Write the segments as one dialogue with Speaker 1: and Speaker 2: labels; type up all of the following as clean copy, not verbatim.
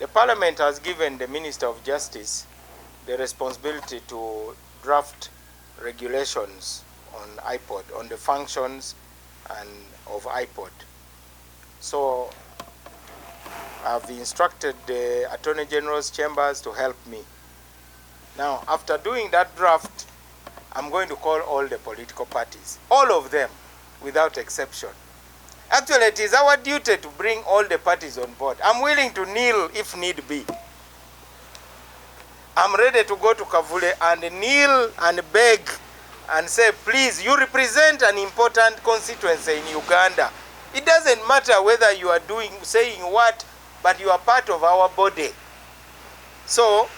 Speaker 1: The Parliament has given the Minister of Justice the responsibility to draft regulations on IPOD, on the functions of IPOD. So I've instructed the Attorney General's chambers to help me. Now, after doing that draft, I'm going to call all the political parties, all of them, without exception. Actually, it is our duty to bring all the parties on board. I'm willing to kneel if need be. I'm ready to go to Kavule and kneel and beg and say, please, you represent an important constituency in Uganda. It doesn't matter whether you are saying what, but you are part of our body. So,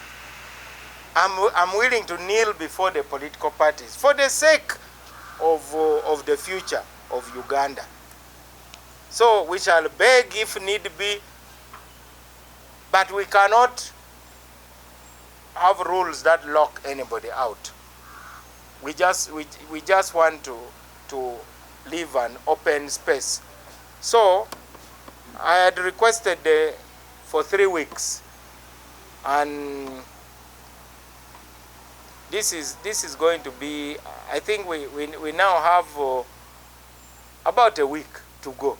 Speaker 1: I'm willing to kneel before the political parties for the sake of the future of Uganda. So we shall beg if need be, but we cannot have rules that lock anybody out. We just want to leave an open space. So I had requested for 3 weeks, and this is going to be, I think we now have about a week to go.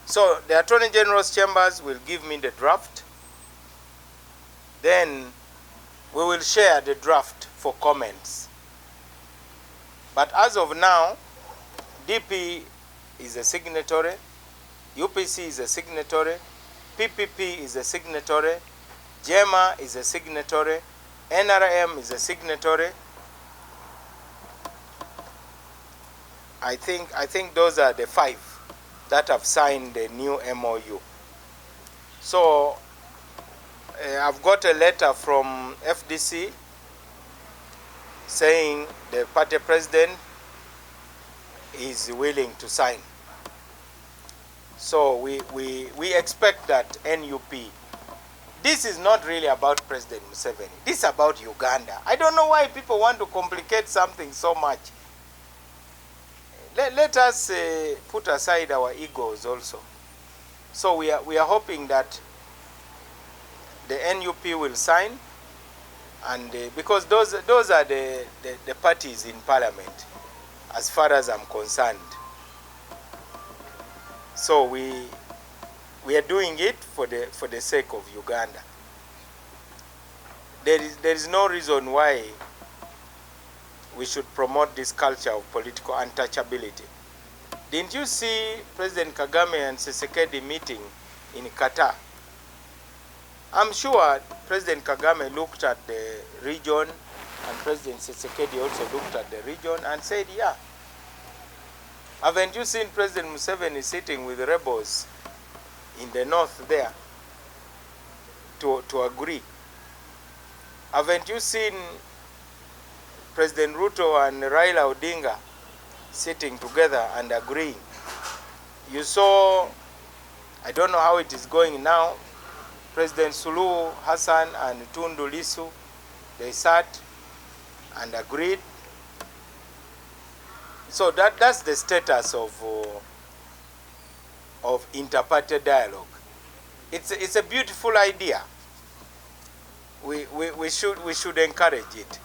Speaker 1: So the Attorney General's chambers will give me the draft. Then we will share the draft for comments. But as of now, DP is a signatory, UPC is a signatory, PPP is a signatory, JEMA is a signatory, NRM is a signatory. I think those are the 5 that have signed the new MOU. So I've got a letter from FDC saying the party president is willing to sign. So we expect that NUP, this is not really about President Museveni. This is about Uganda. I don't know why people want to complicate something so much. Let us put aside our egos also. So we are hoping that the NUP will sign, and because those are the parties in Parliament, as far as I'm concerned. So we are doing it for the sake of Uganda. There is no reason why we should promote this culture of political untouchability. Didn't you see President Kagame and Tshisekedi meeting in Qatar? I'm sure President Kagame looked at the region, and President Tshisekedi also looked at the region and said, yeah. Haven't you seen President Museveni sitting with the rebels in the north there to agree? Haven't you seen President Ruto and Raila Odinga sitting together and agreeing? You saw, I don't know how it is going now, President Suluhu Hassan and Tundu Lissu, they sat and agreed. So that's the status of inter-party dialogue. It's a beautiful idea. We should encourage it.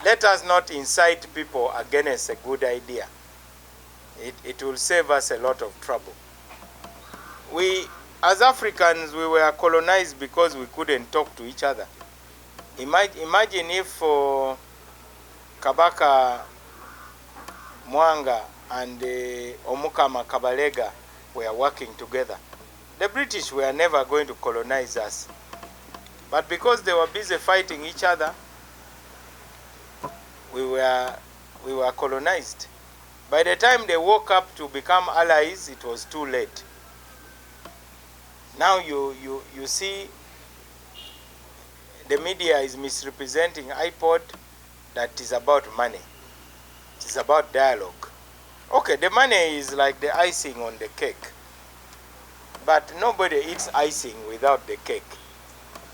Speaker 1: Let us not incite people against a good idea. It will save us a lot of trouble. We, as Africans, we were colonized because we couldn't talk to each other. Imagine if Kabaka Mwanga and Omukama Kabalega were working together. The British were never going to colonize us. But because they were busy fighting each other, we were colonized. By the time they woke up to become allies, it was too late. Now you see the media is misrepresenting IPOD, that is about money. It is about dialogue. Okay, the money is like the icing on the cake. But nobody eats icing without the cake.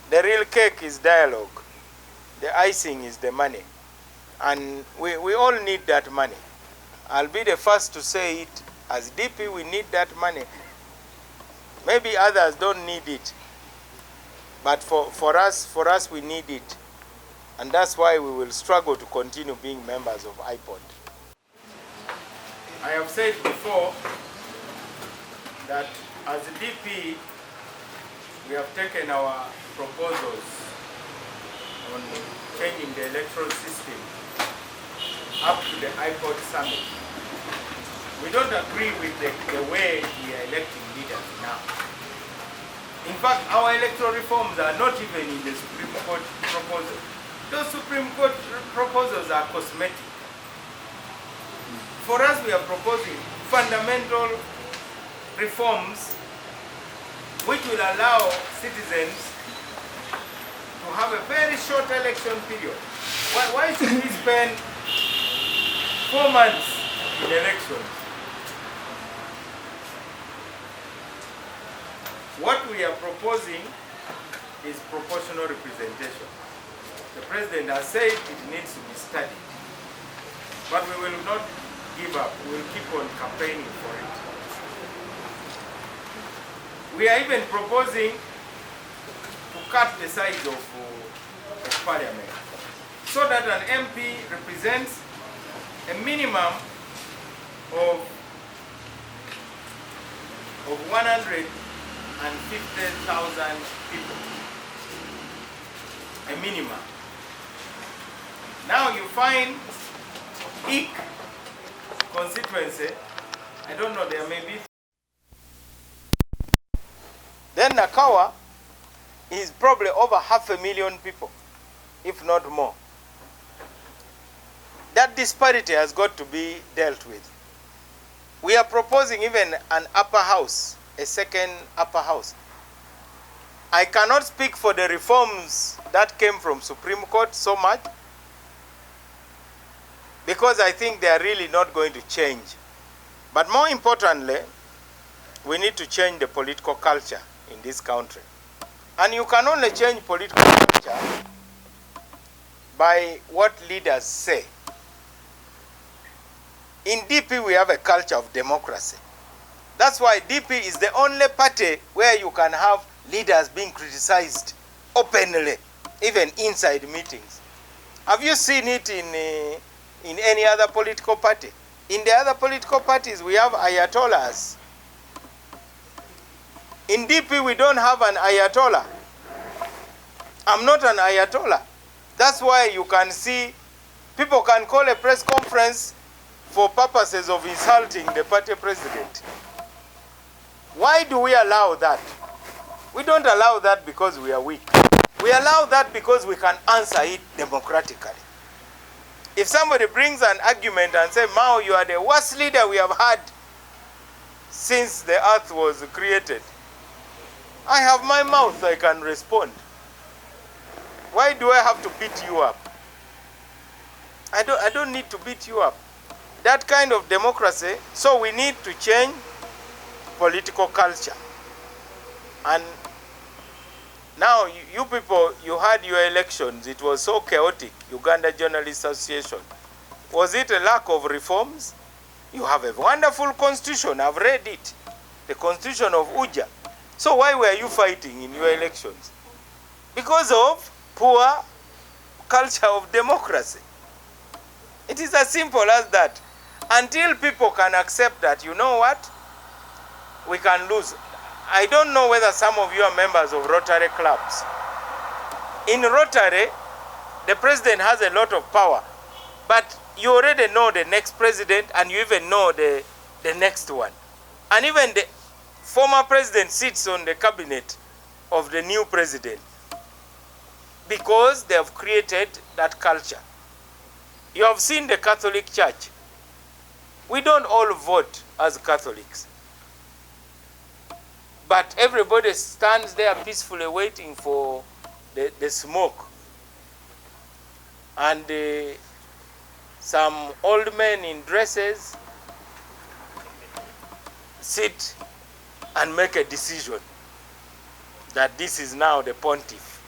Speaker 1: The real cake is dialogue. The icing is the money. And we all need that money. I'll be the first to say it. As DP, we need that money. Maybe others don't need it. But for us, we need it. And that's why we will struggle to continue being members of IPOD. I have said before that as a DP, we have taken our proposals on changing the electoral system up to the IPOD summit. We don't agree with the way we are electing leaders now. In fact, our electoral reforms are not even in the Supreme Court proposal. Those Supreme Court proposals are cosmetic. For us, we are proposing fundamental reforms which will allow citizens to have a very short election period. Why should we spend 4 months in elections? What we are proposing is proportional representation. The President has said it needs to be studied. But we will not give up. We will keep on campaigning for it. We are even proposing to cut the size of Parliament so that an MP represents a minimum of 150,000 people. A minimum. Now you find each constituency, I don't know, there may be. Then Nakawa is probably over 500,000 people, if not more. That disparity has got to be dealt with. We are proposing even an upper house, a second upper house. I cannot speak for the reforms that came from Supreme Court so much, because I think they are really not going to change. But more importantly, we need to change the political culture in this country. And you can only change political culture by what leaders say. In DP, we have a culture of democracy. That's why DP is the only party where you can have leaders being criticized openly, even inside meetings. Have you seen it in any other political party? In the other political parties, we have ayatollahs. In DP, we don't have an ayatollah. I'm not an ayatollah. That's why you can see people can call a press conference for purposes of insulting the party president. Why do we allow that? We don't allow that because we are weak. We allow that because we can answer it democratically. If somebody brings an argument and says, Mao, you are the worst leader we have had since the earth was created, I have my mouth, I can respond. Why do I have to beat you up? I don't need to beat you up. That kind of democracy, so we need to change political culture. And now you people, you had your elections, it was so chaotic, Uganda Journalists Association. Was it a lack of reforms? You have a wonderful constitution, I've read it. The constitution of Uja. So why were you fighting in your elections? Because of poor culture of democracy. It is as simple as that. Until people can accept that, you know what? We can lose. I don't know whether some of you are members of Rotary clubs. In Rotary, the president has a lot of power. But you already know the next president and you even know the next one. And even the former president sits on the cabinet of the new president. Because they have created that culture. You have seen the Catholic Church. We don't all vote as Catholics. But everybody stands there peacefully waiting for the smoke. And some old men in dresses sit and make a decision that this is now the pontiff.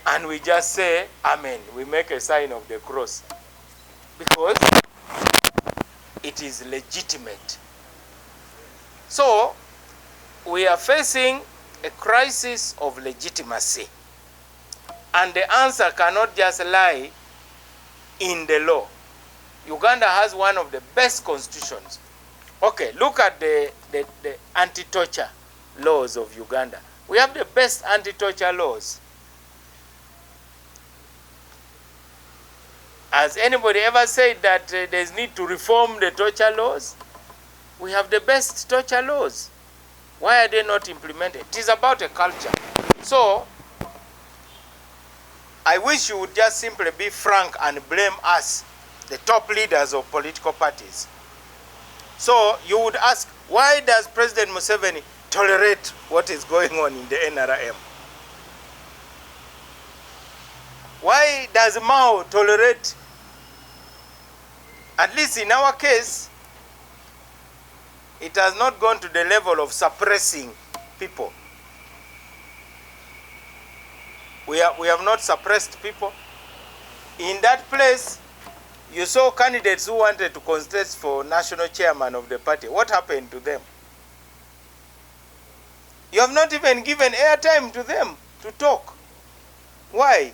Speaker 1: And we just say, Amen. We make a sign of the cross. Because it is legitimate. So, we are facing a crisis of legitimacy. And the answer cannot just lie in the law. Uganda has one of the best constitutions. Okay, look at the anti-torture laws of Uganda. We have the best anti-torture laws. Has anybody ever said that there's need to reform the torture laws? We have the best torture laws. Why are they not implemented? It is about a culture. So, I wish you would just simply be frank and blame us, the top leaders of political parties. So, you would ask, why does President Museveni tolerate what is going on in the NRM? Why does Mao tolerate? At least in our case, it has not gone to the level of suppressing people. We have not suppressed people. In that place, you saw candidates who wanted to contest for national chairman of the party. What happened to them? You have not even given airtime to them to talk. Why?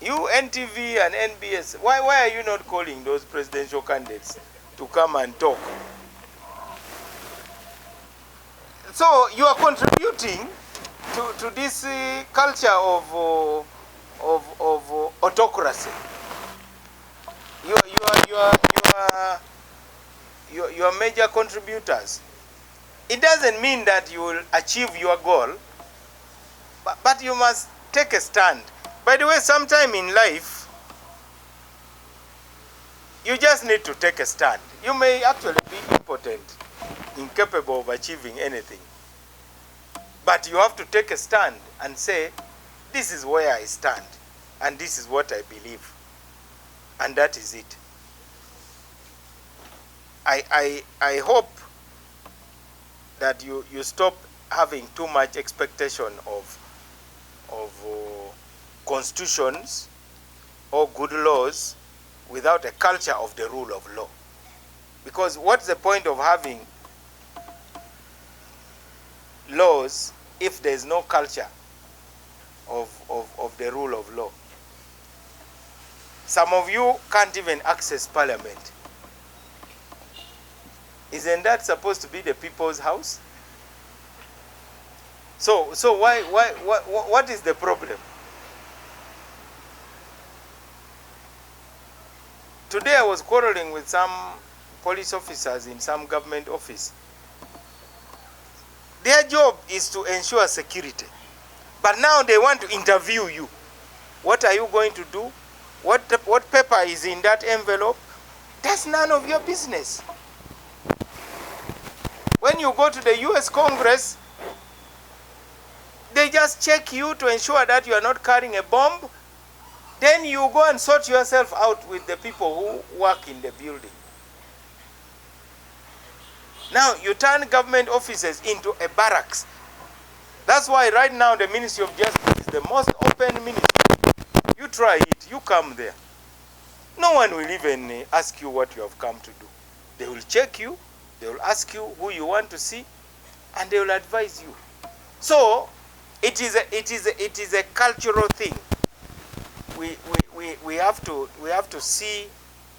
Speaker 1: You, NTV and NBS, why are you not calling those presidential candidates to come and talk? So you are contributing to this culture of autocracy. You are major contributors. It doesn't mean that you will achieve your goal, but you must take a stand. By the way, sometime in life, you just need to take a stand. You may actually be impotent, incapable of achieving anything. But you have to take a stand and say, this is where I stand, and this is what I believe. And that is it. I hope that you stop having too much expectation of constitutions or good laws without a culture of the rule of law. Because what's the point of having laws if there is no culture of the rule of law? Some of you can't even access parliament. Isn't that supposed to be the people's house? So what is the problem? Today I was quarreling with some police officers in some government office. Their job is to ensure security. But now they want to interview you. What are you going to do? What paper is in that envelope? That's none of your business. When you go to the US Congress, they just check you to ensure that you are not carrying a bomb. Then you go and sort yourself out with the people who work in the building. Now you turn government offices into a barracks. That's why right now the Ministry of Justice is the most open ministry. You try it, you come there. No one will even ask you what you have come to do. They will check you, they will ask you who you want to see, and they will advise you. So it is a cultural thing. We have to see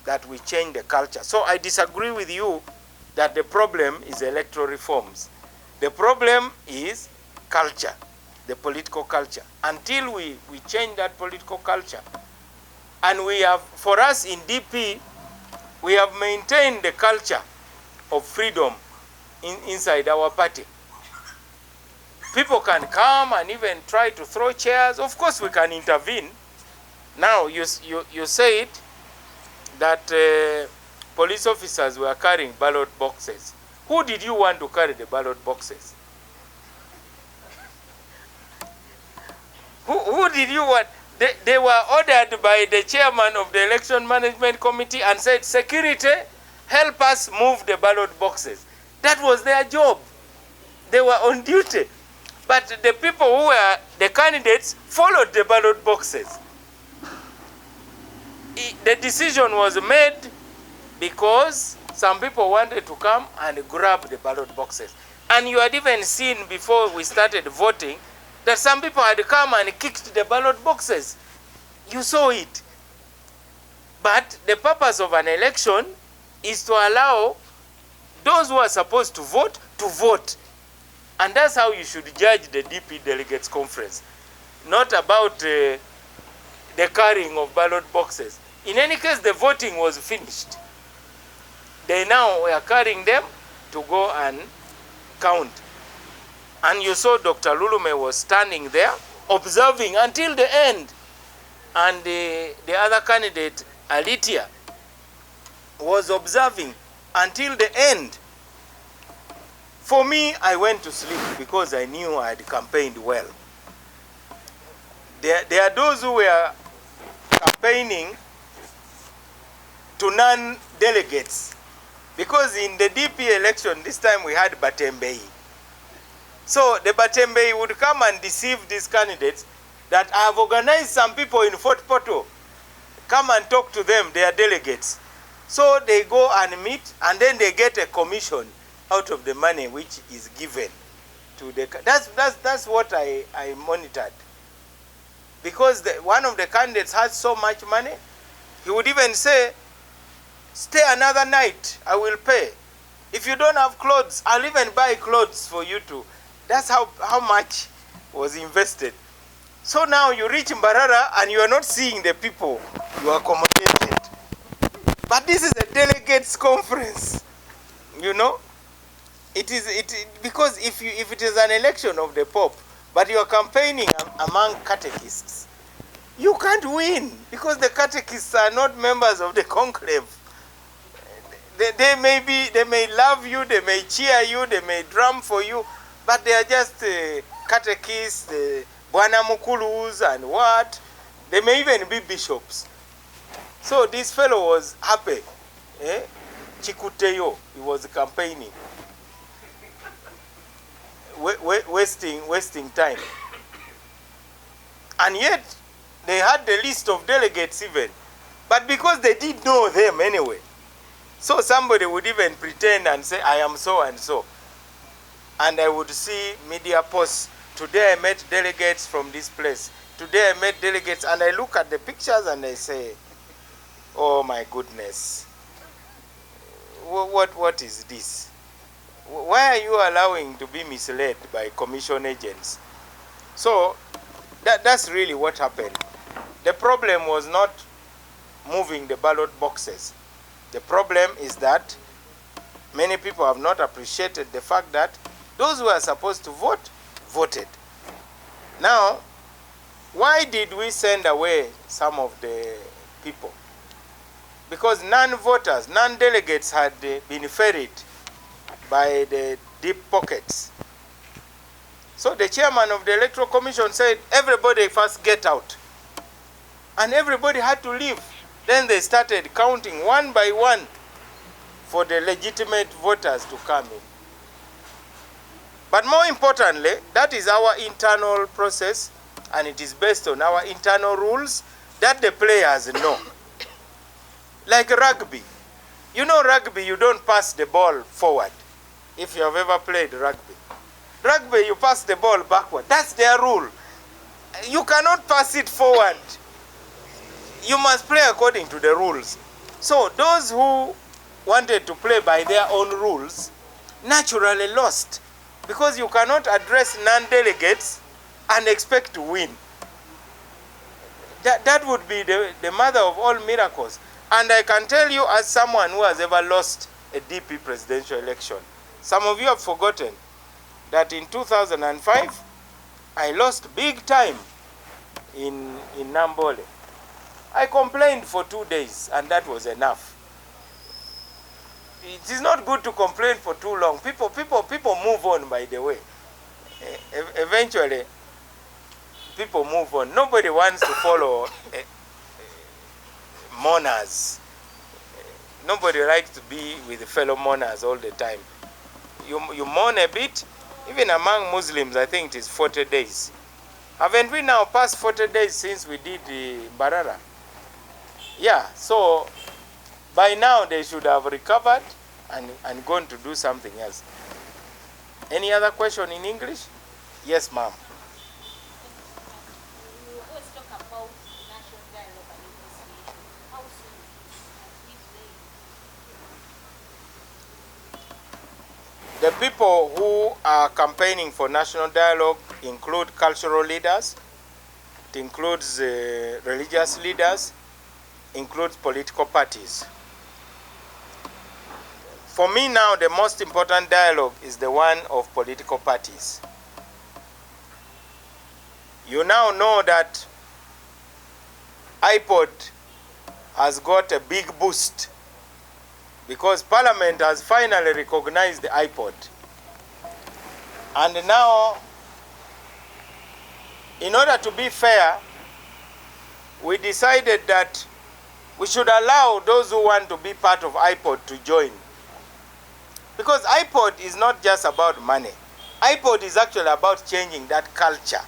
Speaker 1: that we change the culture. So I disagree with you that the problem is electoral reforms. The problem is culture, the political culture. Until we change that political culture, and we have, for us in DP, we have maintained the culture of freedom inside our party. People can come and even try to throw chairs. Of course we can intervene. Now you said that police officers were carrying ballot boxes. Who did you want to carry the ballot boxes? Who did you want? They were ordered by the chairman of the Election Management Committee and said, security, help us move the ballot boxes. That was their job. They were on duty. But the people who were the candidates followed the ballot boxes. The decision was made because some people wanted to come and grab the ballot boxes. And you had even seen before we started voting that some people had come and kicked the ballot boxes. You saw it. But the purpose of an election is to allow those who are supposed to vote. And that's how you should judge the DP Delegates Conference. Not about the carrying of ballot boxes. In any case, the voting was finished. They now were carrying them to go and count. And you saw Dr. Lulume was standing there, observing until the end. And the other candidate, Alitia, was observing until the end. For me, I went to sleep because I knew I had campaigned well. There are those who were campaigning to non-delegates. Because in the DP election, this time we had Batembei. So the Batembei would come and deceive these candidates that I have organized some people in Fort Portal. Come and talk to them, they are delegates. So they go and meet, and then they get a commission out of the money which is given to the... That's what I monitored. Because one of the candidates has so much money, he would even say, stay another night, I will pay. If you don't have clothes, I'll even buy clothes for you too. That's how much was invested. So now you reach Mbarara and you are not seeing the people you accommodated. But this is a delegates conference, you know. Because if it is an election of the Pope, but you are campaigning among catechists, you can't win because the catechists are not members of the conclave. They may love you, they may cheer you, they may drum for you, but they are just catechists, Bwana Mukulus and what. They may even be bishops. So this fellow was happy. Chikuteyo, he was campaigning. Wasting time. And yet, they had the list of delegates even. But because they did know them anyway, so somebody would even pretend and say, I am so and so. And I would see media posts, today I met delegates from this place. Today I met delegates, and I look at the pictures and I say, oh my goodness, what is this? Why are you allowing to be misled by commission agents? So that's really what happened. The problem was not moving the ballot boxes. The problem is that many people have not appreciated the fact that those who are supposed to vote, voted. Now, why did we send away some of the people? Because non-voters, non-delegates had been ferried by the deep pockets. So the chairman of the Electoral Commission said, everybody first get out. And everybody had to leave. Then they started counting one by one for the legitimate voters to come in. But more importantly, that is our internal process, and it is based on our internal rules that the players know. Like rugby. You know rugby, you don't pass the ball forward. If you have ever played rugby. Rugby, you pass the ball backward. That's their rule. You cannot pass it forward. You must play according to the rules. So those who wanted to play by their own rules naturally lost. Because you cannot address non-delegates and expect to win. That would be the mother of all miracles. And I can tell you, as someone who has ever lost a DP presidential election, some of you have forgotten that in 2005, I lost big time in Nambole. I complained for 2 days, and that was enough. It is not good to complain for too long. People move on, by the way. Eventually, people move on. Nobody wants to follow mourners. Nobody likes to be with fellow mourners all the time. You mourn a bit. Even among Muslims, I think it is 40 days. Haven't we now passed 40 days since we did the Barara? Yeah, so by now they should have recovered and gone to do something else. Any other question in English? Yes, ma'am.
Speaker 2: You always talk about national dialogue and reconciliation. How soon and which day?
Speaker 1: The people who are campaigning for national dialogue include cultural leaders, it includes religious leaders, includes political parties. For me now, the most important dialogue is the one of political parties. You now know that IPOD has got a big boost because Parliament has finally recognized the IPOD. And now, in order to be fair, we decided that we should allow those who want to be part of IPOD to join. Because IPOD is not just about money. IPOD is actually about changing that culture.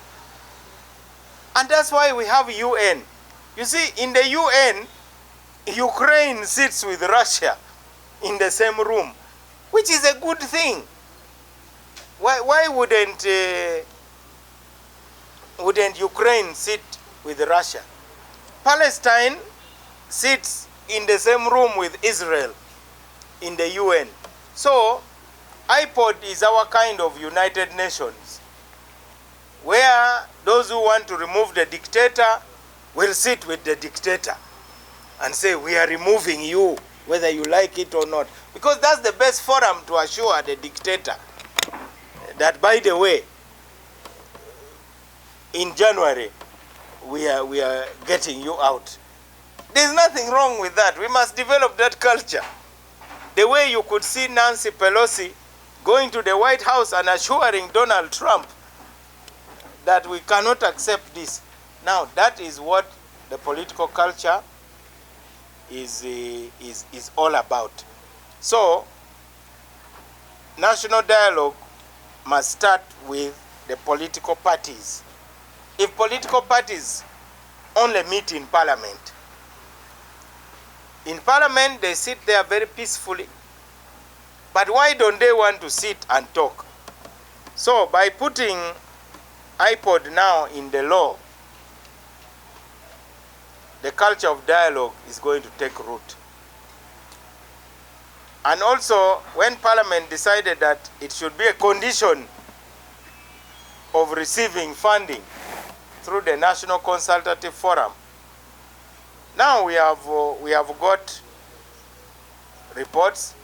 Speaker 1: And that's why we have UN. You see, in the UN, Ukraine sits with Russia in the same room, which is a good thing. Why wouldn't Ukraine sit with Russia? Palestine sits in the same room with Israel in the UN. So, IPOD is our kind of United Nations, where those who want to remove the dictator will sit with the dictator and say, we are removing you, whether you like it or not. Because that's the best forum to assure the dictator that, by the way, in January, we are getting you out. There's nothing wrong with that. We must develop that culture. The way you could see Nancy Pelosi going to the White House and assuring Donald Trump that we cannot accept this. Now, that is what the political culture is all about. So, national dialogue must start with the political parties. If political parties only meet in Parliament, they sit there very peacefully. But why don't they want to sit and talk? So by putting IPOD now in the law, the culture of dialogue is going to take root. And also, when Parliament decided that it should be a condition of receiving funding through the National Consultative Forum, now we have got reports.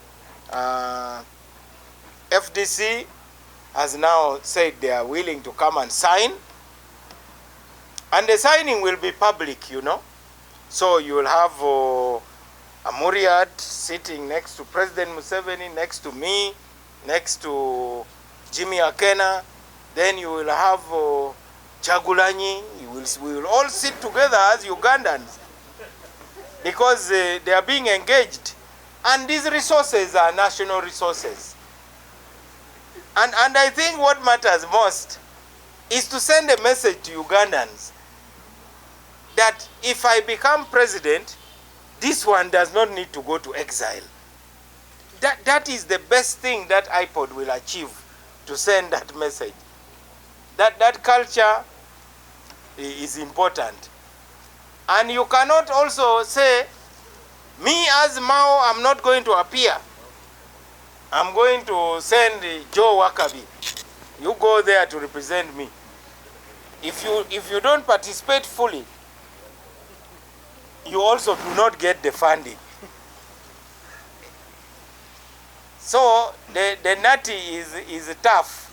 Speaker 1: FDC has now said they are willing to come and sign. And the signing will be public, you know. So you will have Amuriat sitting next to President Museveni, next to me, next to Jimmy Akena. Then you will have Chagulanyi. We will all sit together as Ugandans because they are being engaged. And these resources are national resources. And I think what matters most is to send a message to Ugandans that if I become president, this one does not need to go to exile. That is the best thing that IPOD will achieve, to send that message. That culture is important. And you cannot also say, me as Mao, I'm not going to appear. I'm going to send Joe Wakabi. You go there to represent me. If you don't participate fully, you also do not get the funding. So the nutty is tough.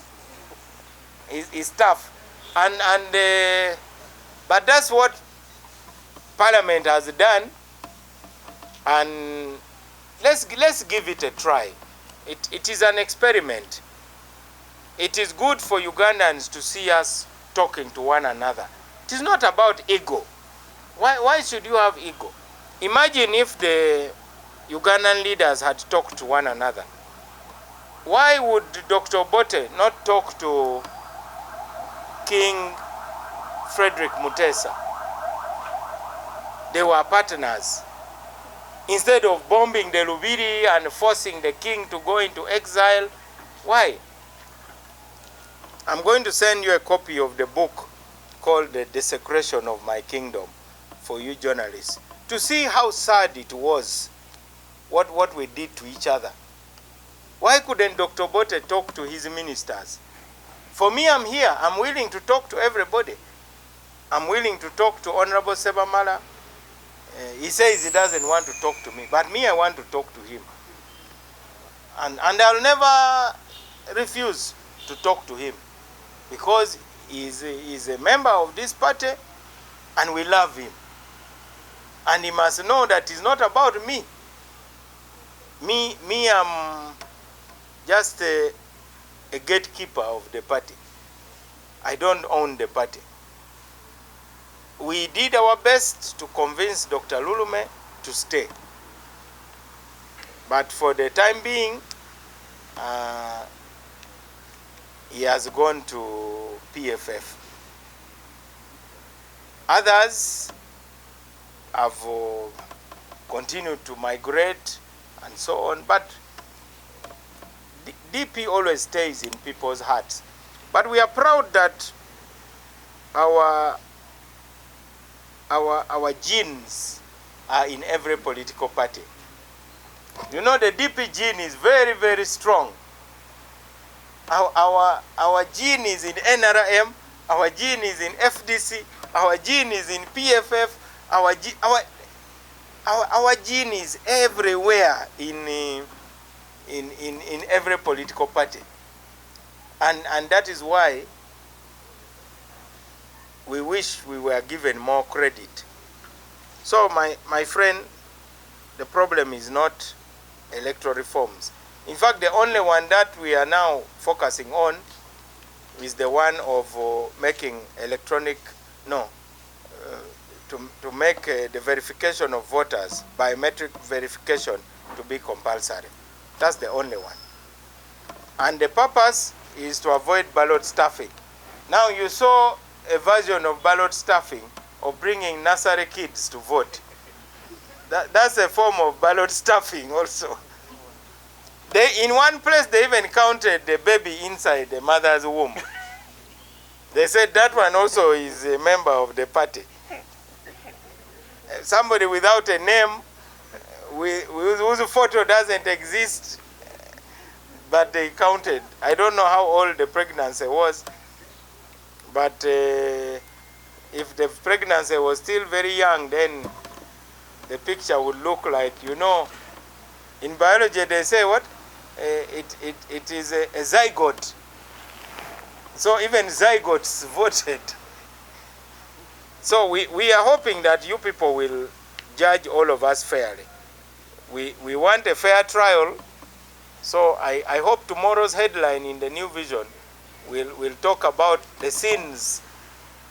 Speaker 1: Is tough. But that's what Parliament has done. And let's give it a try. It is an experiment. It is good for Ugandans to see us talking to one another. It is not about ego. Why should you have ego? Imagine if the Ugandan leaders had talked to one another. Why would Dr. Bote not talk to King Frederick Mutesa? They were partners. Instead of bombing the Lubiri and forcing the king to go into exile, why? I'm going to send you a copy of the book called The Desecration of My Kingdom for you journalists, to see how sad it was, what we did to each other. Why couldn't Dr. Bote talk to his ministers? For me, I'm here. I'm willing to talk to everybody. I'm willing to talk to Honorable Sebamala. He says he doesn't want to talk to me, but me, I want to talk to him. And I'll never refuse to talk to him, because he's a member of this party and we love him. And he must know that it's not about me. Me, I'm just a gatekeeper of the party. I don't own the party. We did our best to convince Dr. Lulume to stay. But for the time being, he has gone to PFF. Others have continued to migrate and so on, but DP always stays in people's hearts. But we are proud that our genes are in every political party. You know, the DP gene is very, very strong. Our gene is in NRM, our gene is in FDC, our gene is in PFF, our gene is everywhere in every political party. And that is why we wish we were given more credit. So my friend, the problem is not electoral reforms. In fact, the only one that we are now focusing on is the one of making to make the verification of voters, biometric verification, to be compulsory. That's the only one. And the purpose is to avoid ballot stuffing. Now you saw a version of ballot stuffing of bringing nursery kids to vote. That's a form of ballot stuffing also. In one place, they even counted the baby inside the mother's womb. They said that one also is a member of the party. Somebody without a name, whose photo doesn't exist, but they counted. I don't know how old the pregnancy was, but if the pregnancy was still very young, then the picture would look like, you know, in biology they say what? It is a zygote. So even zygotes voted. So we are hoping that you people will judge all of us fairly. We want a fair trial. So I hope tomorrow's headline in the New Vision will talk about the sins,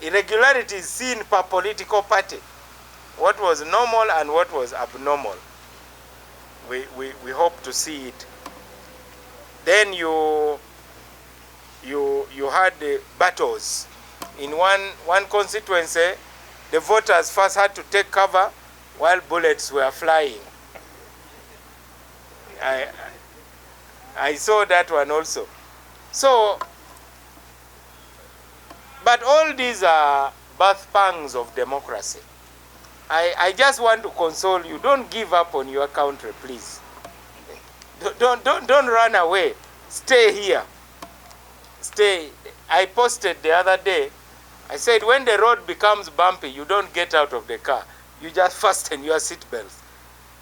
Speaker 1: irregularities seen per political party. What was normal and what was abnormal. We hope to see it. Then you had the battles. In one constituency, the voters first had to take cover while bullets were flying. I saw that one also. So, but all these are birth pangs of democracy. I just want to console you. Don't give up on your country, please. Don't run away. Stay here. Stay. I posted the other day, I said when the road becomes bumpy, you don't get out of the car. You just fasten your seatbelts.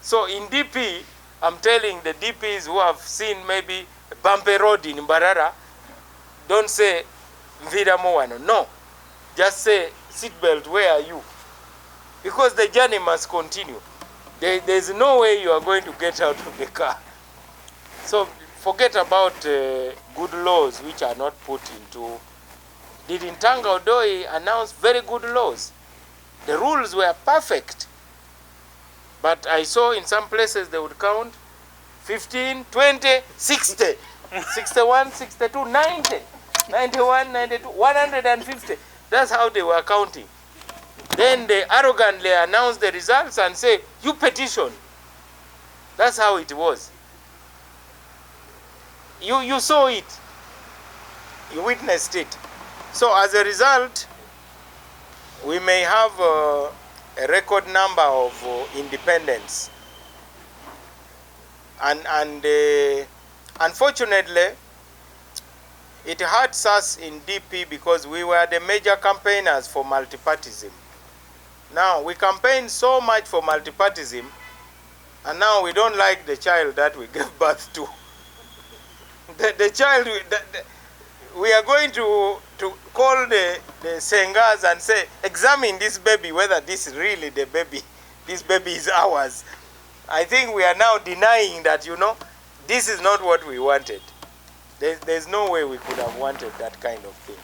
Speaker 1: So in DP, I'm telling the DPs who have seen maybe a bumpy road in Mbarara, don't say Mvira Moano. No. Just say seatbelt, where are you? Because the journey must continue. There's no way you are going to get out of the car. So forget about good laws which are not put into. Did Ntanga Odoi announce very good laws? The rules were perfect. But I saw in some places they would count 15, 20, 60, 61, 62, 90, 91, 92, 150. That's how they were counting. Then they arrogantly announced the results and say, you petition. That's how it was. You saw it. You witnessed it. So as a result, we may have a record number of independents. And unfortunately, it hurts us in DP because we were the major campaigners for multipartyism. Now, we campaigned so much for multipartyism, and now we don't like the child that we gave birth to. The child, we are going to call the Sengas and say, examine this baby, whether this is really the baby. This baby is ours. I think we are now denying that, you know, this is not what we wanted. There's no way we could have wanted that kind of thing.